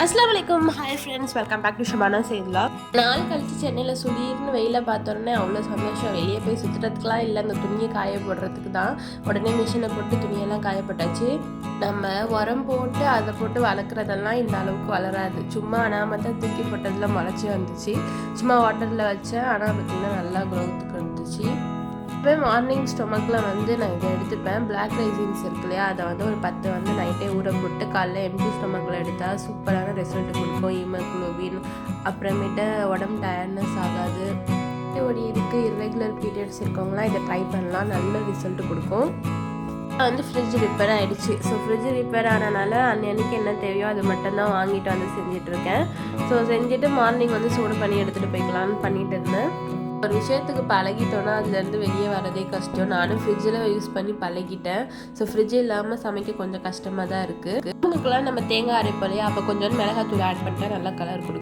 அஸ்ஸலாமு அலைக்கும். Hi friends, welcome back to Shabana செய்யலா. நாள் கழிச்சு சென்னையில் சுடீர்னு வெயில பார்த்தோன்னே அவ்வளோ சந்தோஷம். வெளியே போய் சுற்றுறதுக்குலாம் இல்லை, அந்த துணியை காய போடுறதுக்கு தான். உடனே மிஷினை போட்டு துணியெல்லாம் காயப்பட்டாச்சு. நம்ம உரம் போட்டு அதை போட்டு வளர்க்குறதெல்லாம் இந்த அளவுக்கு வளராது. சும்மா அனாமத்தான் தூக்கி போட்டதில் முளைச்சி வந்துச்சு. சும்மா வாட்டரில் வச்சேன், ஆனால் பார்த்திங்கன்னா நல்லா க்ரோத்துக்கு வந்துச்சு. இப்போ மார்னிங் ஸ்டொமக்கில் நான் இதை எடுத்துப்பேன். பிளாக் ரைசின்ஸ் இருக்கு இல்லையா, அதை ஒரு 10 நைட்டே ஊற போட்டு காலைல எம்டி ஸ்டொமக்கில் எடுத்தால் சூப்பரான ரிசல்ட் கொடுக்கும். ஹீமோகுளோபின், அப்புறமேட்டு உடம்பு டயர்ட்னஸ் ஆகாது. ஓடி இருக்குது இர்ரெகுலர் பீரியட்ஸ் இருக்கவங்களாம் இதை ட்ரை பண்ணலாம், நல்ல ரிசல்ட் கொடுக்கும். ஃப்ரிட்ஜ் ரிப்பேர் ஆகிடுச்சு. ஸோ ஃப்ரிட்ஜ் ரிப்பேர் ஆனனால அன்னைக்கு என்ன தேவையோ அது மட்டும்தான் வாங்கிட்டு செஞ்சிட்ருக்கேன். ஸோ செஞ்சுட்டு மார்னிங் சூடு பண்ணி எடுத்துகிட்டு போய்க்கலான்னு பண்ணிட்டு இருந்தேன். ஒரு விஷயத்துக்கு பழகிட்டோன்னா அதுலேருந்து வெளியே வரதே கஷ்டம். நானும் ஃப்ரிட்ஜில் யூஸ் பண்ணி பழகிட்டேன். ஸோ ஃப்ரிட்ஜ் இல்லாமல் சமைக்க கொஞ்சம் கஷ்டமாக தான் இருக்குது. இதுக்கெல்லாம் நம்ம தேங்காய் அரைப்போம் இல்லையா, அப்போ கொஞ்சம் மிளகாத்தூள் ஆட் பண்ணிட்டா நல்லா கலர் கொடுக்கும்.